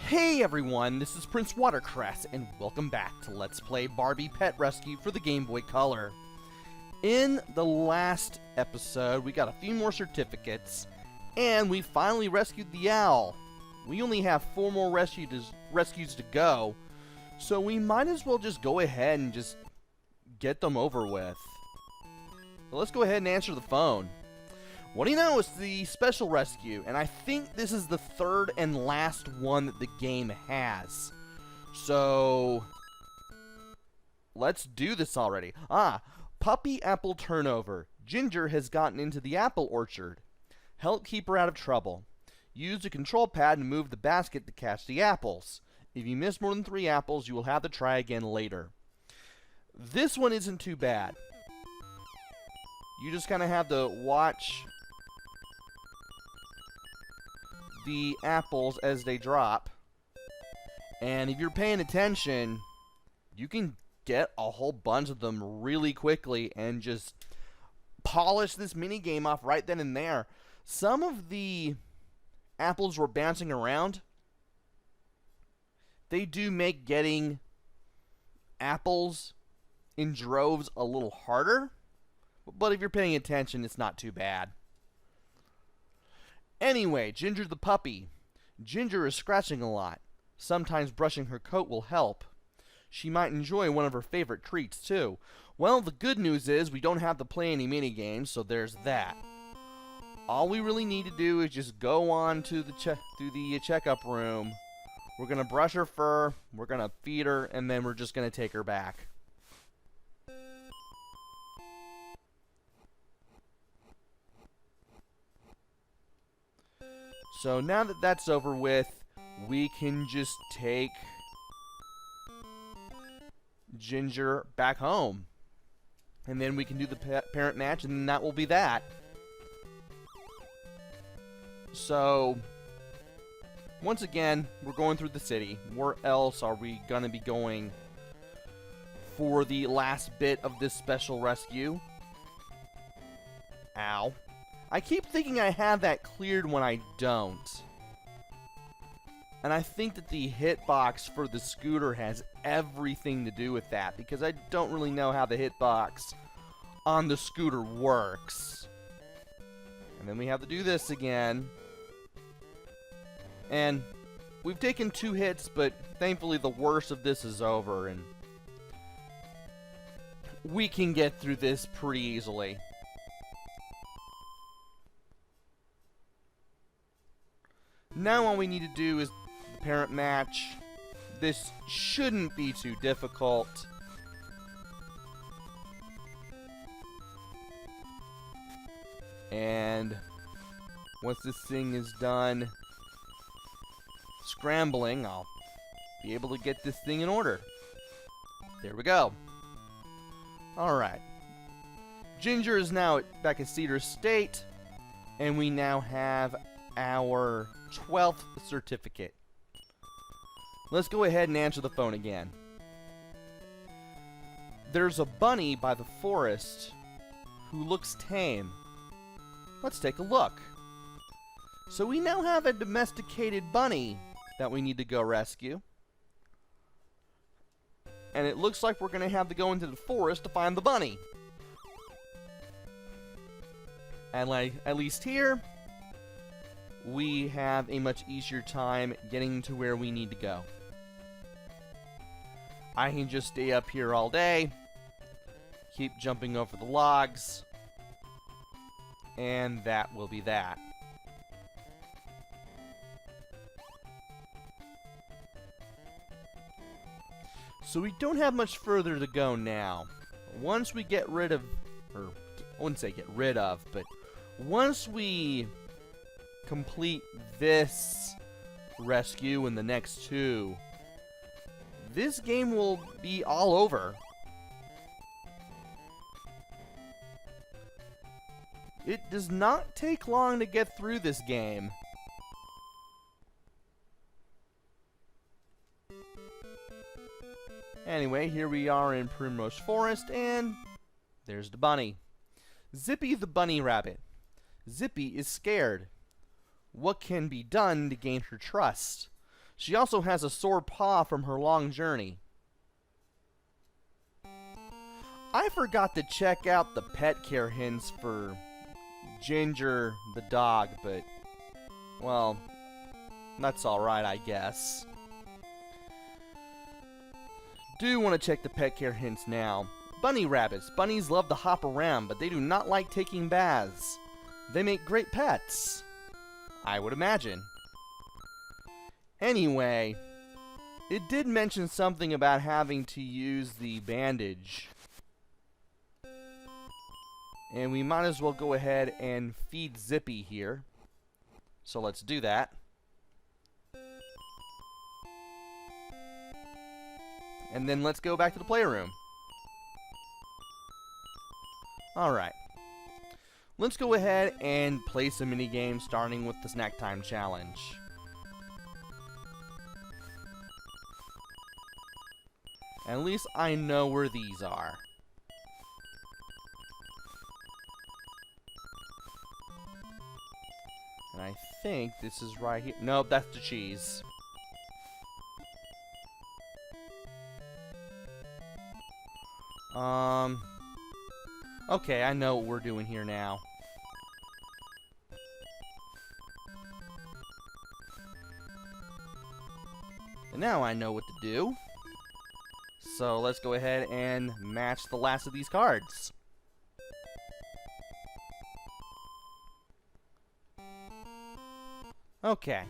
Hey everyone, this is PrinceWatercress, and welcome back to Let's Play Barbie Pet Rescue for the Game Boy Color. In the last episode, we got a few more certificates, and we finally rescued the owl. We only have 4 more rescues to go, so we might as well just go ahead and just get them over with. So let's go ahead and answer the phone. What do you know? It's the special rescue, and I think this is the 3rd and last one that the game has. So, let's do this already. Puppy apple turnover. Ginger has gotten into the apple orchard. Help keep her out of trouble. Use the control pad to move the basket to catch the apples. If you miss more than 3 apples, you will have to try again later. This one isn't too bad. You just kind of have to watch the apples as they drop, and if you're paying attention, you can get a whole bunch of them really quickly and just polish this mini game off right then and there. Some of the apples were bouncing around. They do make getting apples in droves a little harder, but if you're paying attention, it's not too bad. Anyway, Ginger the puppy. Ginger is scratching a lot. Sometimes brushing her coat will help. She might enjoy one of her favorite treats, too. Well, the good news is we don't have to play any minigames, so there's that. All we really need to do is just go on to the checkup room. We're going to brush her fur, we're going to feed her, and then we're just going to take her back. So now that that's over with, we can just take Ginger back home. And then we can do the parent match, and that will be that. So, once again, we're going through the city. Where else are we going to be going for the last bit of this special rescue? Ow. I keep thinking I have that cleared when I don't. And I think that the hitbox for the scooter has everything to do with that, because I don't really know how the hitbox on the scooter works. And then we have to do this again. And we've taken 2 hits, but thankfully the worst of this is over, and we can get through this pretty easily. Now all we need to do is the parent match. This shouldn't be too difficult. And once this thing is done scrambling, I'll be able to get this thing in order. There we go. Alright. Ginger is now back at Cedar State, and we now have our 12th certificate. Let's go ahead and answer the phone again. There's a bunny by the forest who looks tame. Let's take a look. So we now have a domesticated bunny that we need to go rescue. And it looks like we're going to have to go into the forest to find the bunny. And at least here, we have a much easier time getting to where we need to go. I can just stay up here all day, keep jumping over the logs, and that will be that. So we don't have much further to go now. Once we get rid of, or I wouldn't say get rid of, but once we complete this rescue and the next 2, this game will be all over. It does not take long to get through this game. Anyway, here we are in Primrose Forest, and there's the bunny. Zippy the bunny rabbit. Zippy is scared. What can be done to gain her trust? She also has a sore paw from her long journey. I forgot to check out the pet care hints for Ginger the dog, but, well, that's alright, I guess. Do want to check the pet care hints now. Bunny rabbits. Bunnies love to hop around, but they do not like taking baths. They make great pets, I would imagine. Anyway, it did mention something about having to use the bandage. And we might as well go ahead and feed Zippy here. So let's do that. And then let's go back to the playroom. Alright. Let's go ahead and play some minigames, starting with the Snack Time Challenge. At least I know where these are. And I think this is right here. Nope, that's the cheese. Okay, I know what we're doing here now. And now I know what to do. So let's go ahead and match the last of these cards. Okay.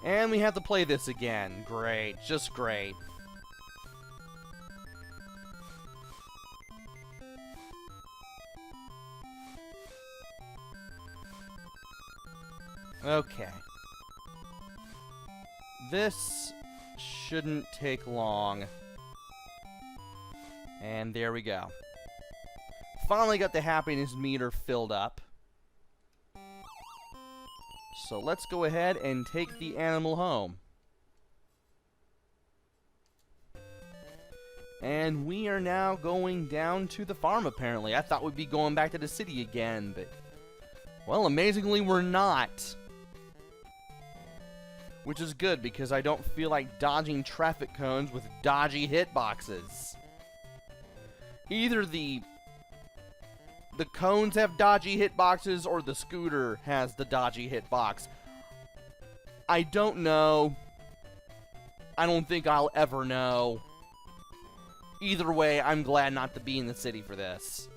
And we have to play this again. Great, just great. Okay. This shouldn't take long. And there we go. Finally got the happiness meter filled up. So let's go ahead and take the animal home. And we are now going down to the farm, apparently. I thought we'd be going back to the city again, but, well, amazingly we're not. Which is good, because I don't feel like dodging traffic cones with dodgy hitboxes. Either the cones have dodgy hitboxes, or the scooter has the dodgy hitbox. I don't know. I don't think I'll ever know. Either way, I'm glad not to be in the city for this.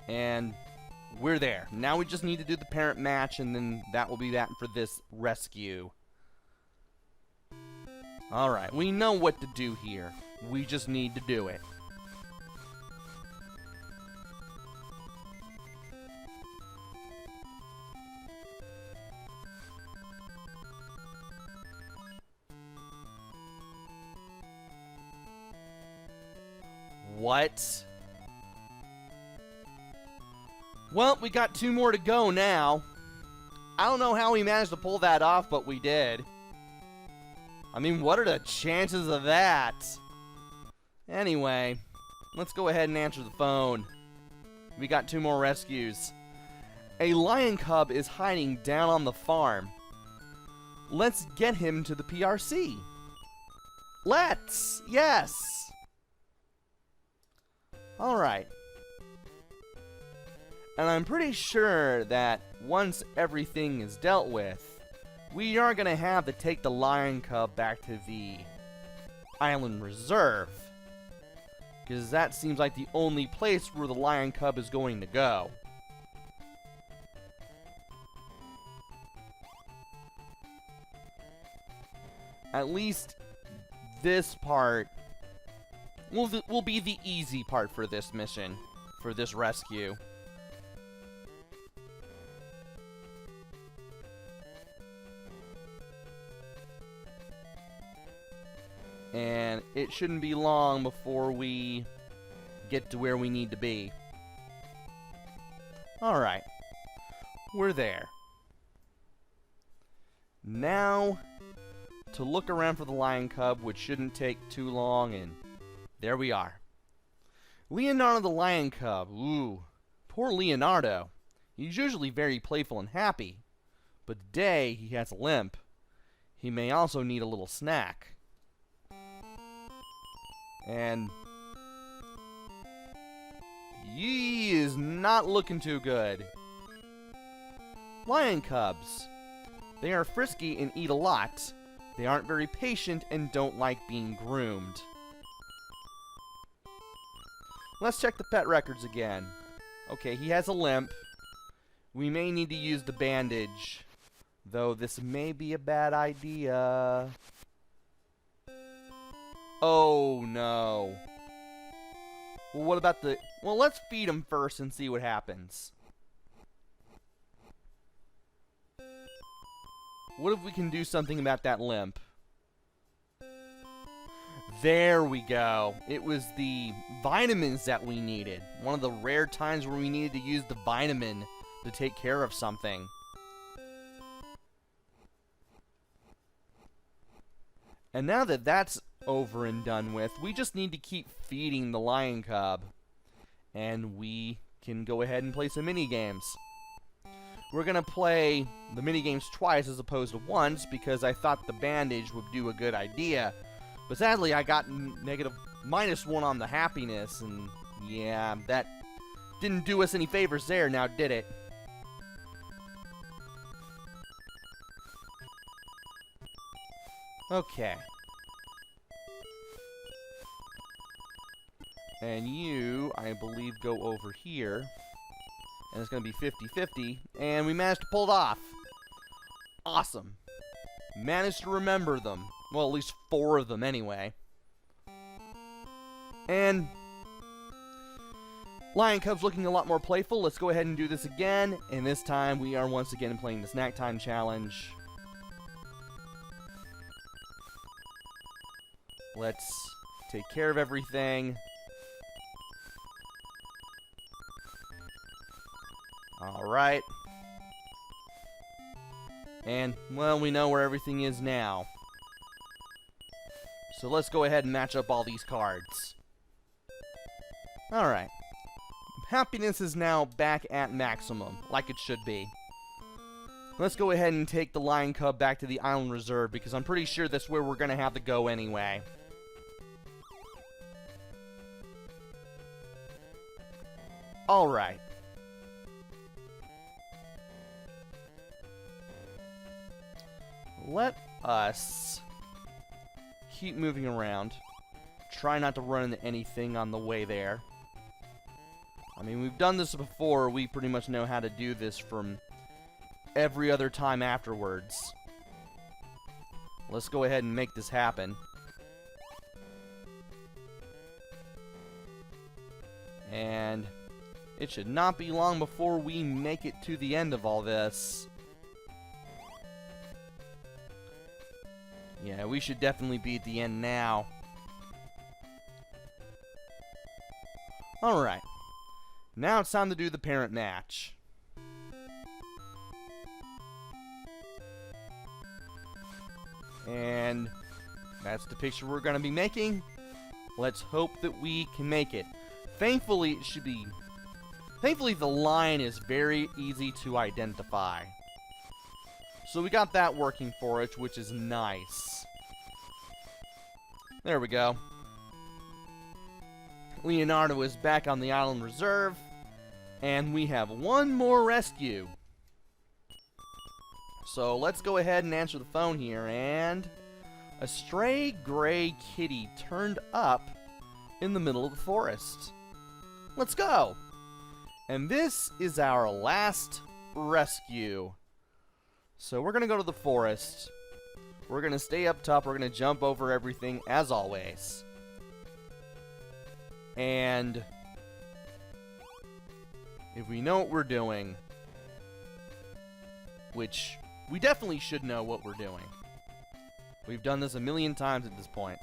And we're there. Now we just need to do the parent match, and then that will be that for this rescue. Alright, we know what to do here. We just need to do it. What? Well, we got 2 more to go now. I don't know how we managed to pull that off, but we did. I mean, what are the chances of that? Anyway, let's go ahead and answer the phone. We got 2 more rescues. A lion cub is hiding down on the farm. Let's get him to the PRC. Let's! Yes! Alright. And I'm pretty sure that once everything is dealt with, we are going to have to take the lion cub back to the island reserve. Because that seems like the only place where the lion cub is going to go. At least this part will be the easy part for this mission, for this rescue. And it shouldn't be long before we get to where we need to be. Alright. We're there. Now, to look around for the lion cub, which shouldn't take too long, and there we are. Leonardo the lion cub. Ooh, poor Leonardo. He's usually very playful and happy, but today he has a limp. He may also need a little snack. And he is not looking too good. Lion cubs. They are frisky and eat a lot. They aren't very patient and don't like being groomed. Let's check the pet records again. Okay, he has a limp. We may need to use the bandage, though this may be a bad idea. Oh no. Well, what about the... Well, let's feed him first and see what happens. What if we can do something about that limp? There we go. It was the vitamins that we needed. One of the rare times where we needed to use the vitamin to take care of something. And now that that's over and done with, we just need to keep feeding the lion cub. And we can go ahead and play some mini games. We're going to play the minigames twice as opposed to once because I thought the bandage would do a good idea. But sadly, I got -1 on the happiness, and yeah, that didn't do us any favors there, now did it? Okay. And you, I believe, go over here. And it's going to be 50-50. And we managed to pull it off. Awesome. Managed to remember them. Well, at least 4 of them anyway. And Lion Cub's looking a lot more playful. Let's go ahead and do this again. And this time we are once again playing the Snack Time Challenge. Let's take care of everything. Alright. And, well, we know where everything is now. So let's go ahead and match up all these cards. Alright. Happiness is now back at maximum, like it should be. Let's go ahead and take the Lion Cub back to the Island Reserve, because I'm pretty sure that's where we're going to have to go anyway. Alright. Let us keep moving around. Try not to run into anything on the way there. I mean, we've done this before. We pretty much know how to do this from every other time afterwards. Let's go ahead and make this happen. And it should not be long before we make it to the end of all this. Yeah, we should definitely be at the end now. Alright. Now it's time to do the parent match. And that's the picture we're going to be making. Let's hope that we can make it. Thankfully, it should be... Thankfully, the line is very easy to identify. So we got that working for us, which is nice. There we go. Leonardo is back on the Island Reserve. And we have one more rescue. So let's go ahead and answer the phone here. And a stray gray kitty turned up in the middle of the forest. Let's go. And this is our last rescue. So we're going to go to the forest. We're going to stay up top. We're going to jump over everything as always. And if we know what we're doing, which we definitely should know what we're doing. We've done this a million times at this point.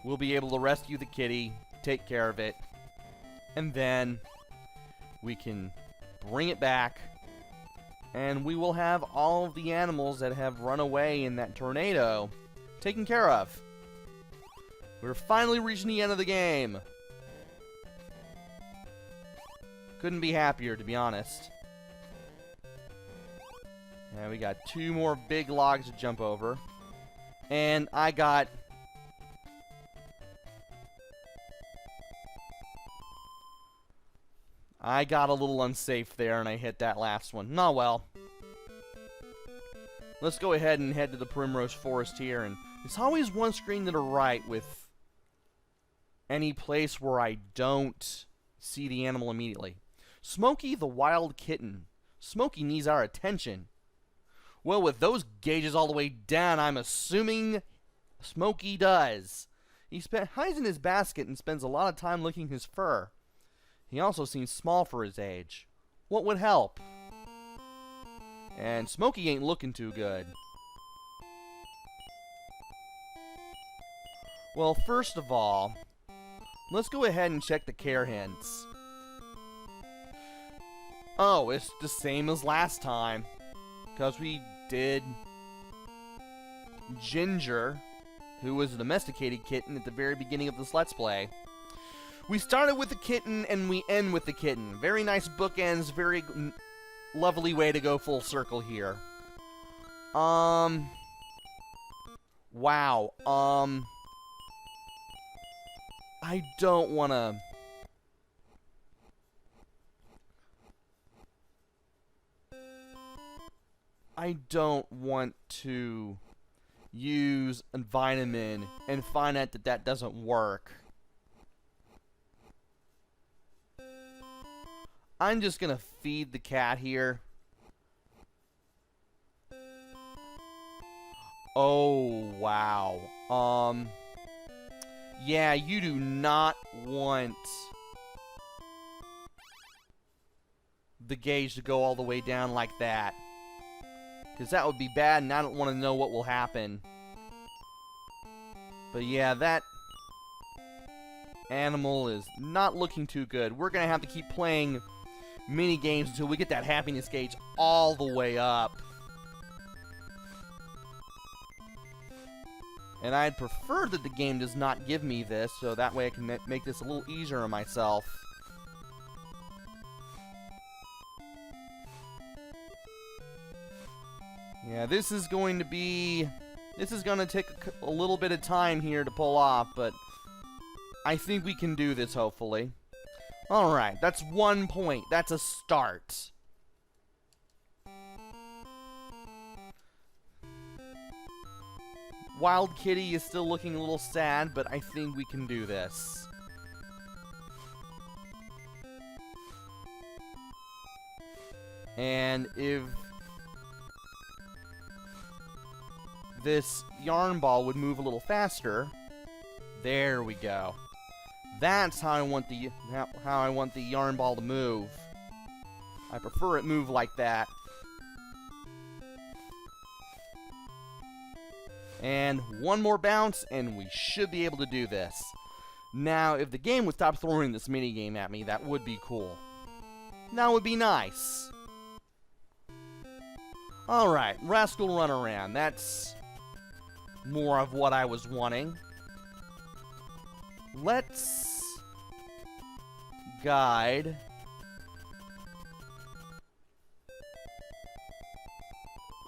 We'll be able to rescue the kitty, take care of it, and then we can bring it back. And we will have all of the animals that have run away in that tornado taken care of. We're finally reaching the end of the game. Couldn't be happier, to be honest. And we got 2 more big logs to jump over. And I got... a little unsafe there, and I hit that last one. Oh well. Let's go ahead and head to the Primrose Forest here, and there's always one screen to the right with any place where I don't see the animal immediately. Smokey the wild kitten. Smokey needs our attention. Well, with those gauges all the way down, I'm assuming Smokey does. He hides in his basket and spends a lot of time licking his fur. He also seems small for his age. What would help? And Smokey ain't looking too good. Well, first of all, let's go ahead and check the care hints. Oh, it's the same as last time. Because we did Ginger, who was a domesticated kitten at the very beginning of this Let's Play. We started with the kitten and we end with the kitten. Very nice bookends, very lovely way to go full circle here. Wow. I don't want to... I don't want to use a vitamin and find out that that doesn't work. I'm just gonna feed the cat here. Oh, wow. Yeah, you do not want the gauge to go all the way down like that. Because that would be bad, and I don't want to know what will happen. But yeah, that animal is not looking too good. We're going to have to keep playing mini games until we get that happiness gauge all the way up. And I'd prefer that the game does not give me this, so that way I can make this a little easier on myself. Yeah, this is going to take a little bit of time here to pull off, but I think we can do this, hopefully. Alright, that's 1 point. That's a start. Wild Kitty is still looking a little sad, but I think we can do this. And if this yarn ball would move a little faster, there we go. That's how I want the yarn ball to move. I prefer it move like that. And 1 more bounce, and we should be able to do this. Now, if the game would stop throwing this minigame at me, that would be cool. That would be nice. Alright, Rascal Runaround. That's more of what I was wanting. Let's guide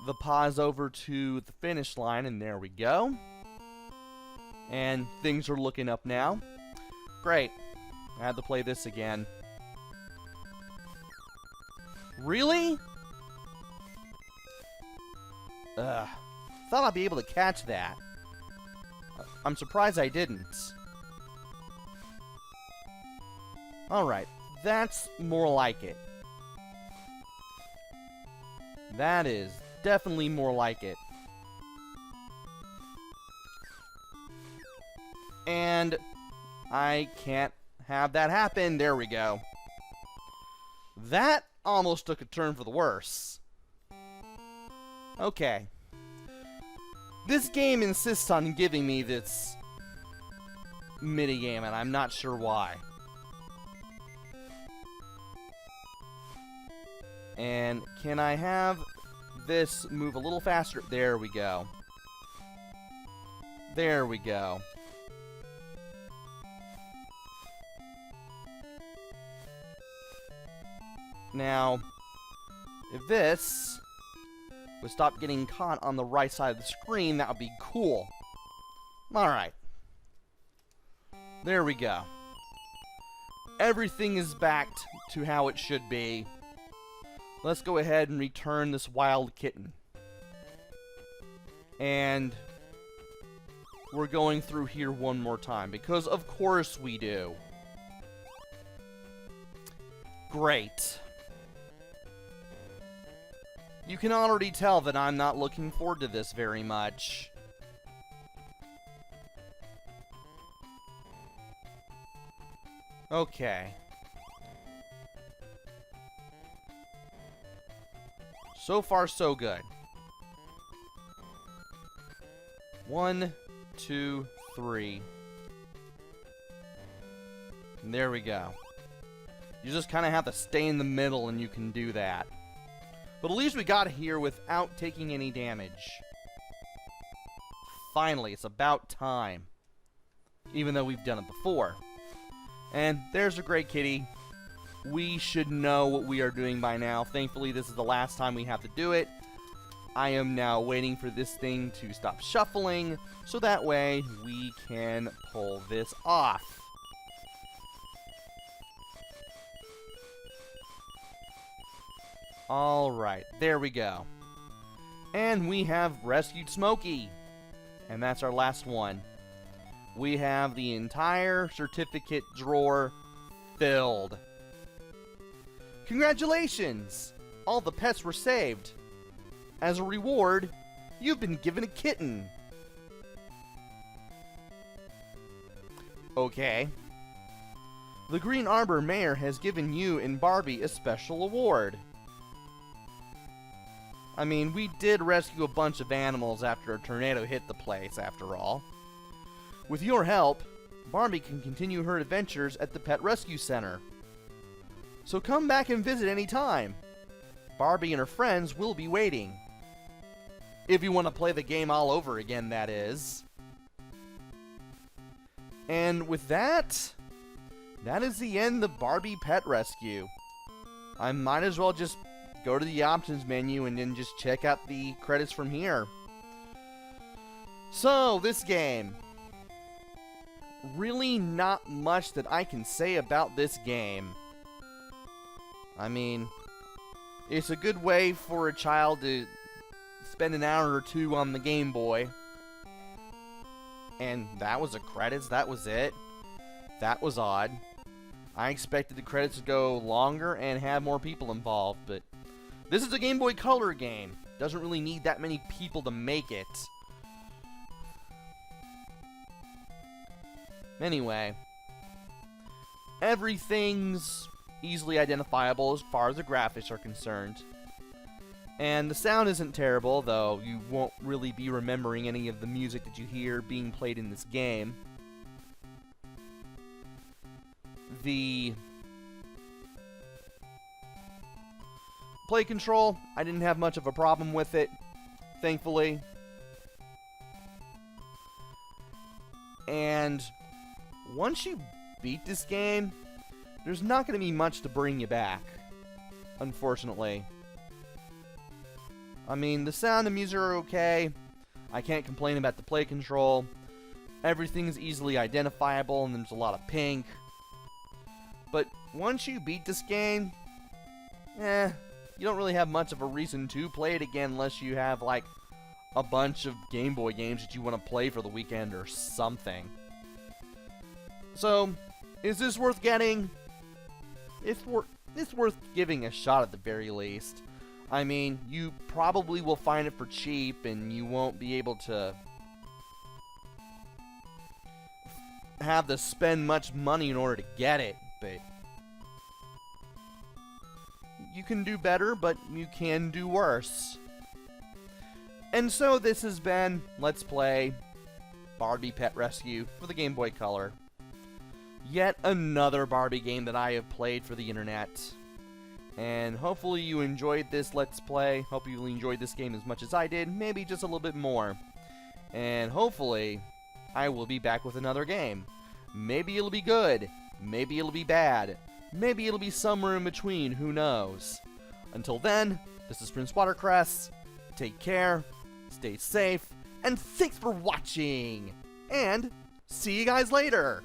the pause over to the finish line, and there we go. And things are looking up now. Great. I had to play this again. Really? Ugh. Thought I'd be able to catch that. I'm surprised I didn't. Alright, that's more like it. That is definitely more like it. And I can't have that happen. There we go. That almost took a turn for the worse. Okay. This game insists on giving me this minigame, and I'm not sure why. And can I have this move a little faster? There we go. There we go. Now, if this would stop getting caught on the right side of the screen, that would be cool. Alright. There we go. Everything is back to how it should be. Let's go ahead and return this wild kitten. And we're going through here one more time, because of course we do. Great. You can already tell that I'm not looking forward to this very much. Okay. So far, so good. 1, 2, 3. And there we go. You just kind of have to stay in the middle and you can do that. But at least we got here without taking any damage. Finally, it's about time. Even though we've done it before. And there's a great kitty. We should know what we are doing by now. Thankfully, this is the last time we have to do it. I am now waiting for this thing to stop shuffling, so that way we can pull this off. Alright, there we go. And we have rescued Smokey. And that's our last one. We have the entire certificate drawer filled. Congratulations! All the pets were saved. As a reward, you've been given a kitten. Okay. The Green Arbor Mayor has given you and Barbie a special award. I mean, we did rescue a bunch of animals after a tornado hit the place, after all. With your help, Barbie can continue her adventures at the Pet Rescue Center. So come back and visit any time. Barbie and her friends will be waiting. If you want to play the game all over again, that is. And with that, that is the end of Barbie Pet Rescue. I might as well just go to the options menu and then just check out the credits from here. So, this game. Really not much that I can say about this game. I mean, it's a good way for a child to spend an hour or two on the Game Boy. And that was the credits, that was it. That was odd. I expected the credits to go longer and have more people involved, but this is a Game Boy Color game. Doesn't really need that many people to make it. Anyway, everything's easily identifiable as far as the graphics are concerned. And the sound isn't terrible, though you won't really be remembering any of the music that you hear being played in this game. The play control, I didn't have much of a problem with it, thankfully. And once you beat this game, there's not going to be much to bring you back, unfortunately. I mean, the sound and music are okay. I can't complain about the play control. Everything's easily identifiable and there's a lot of pink. But once you beat this game, you don't really have much of a reason to play it again unless you have, like, a bunch of Game Boy games that you want to play for the weekend or something. So, is this worth getting? It's worth giving a shot at the very least. I mean, you probably will find it for cheap and you won't be able to have to spend much money in order to get it, but you can do better, but you can do worse. And so this has been Let's Play Barbie Pet Rescue for the Game Boy Color. Yet another Barbie game that I have played for the internet. And hopefully you enjoyed this Let's Play. Hope you enjoyed this game as much as I did, maybe just a little bit more. And hopefully I will be back with another game. Maybe it'll be good, maybe it'll be bad. Maybe it'll be somewhere in between, who knows. Until then, this is PrinceWatercress. Take care, stay safe, and thanks for watching! And see you guys later!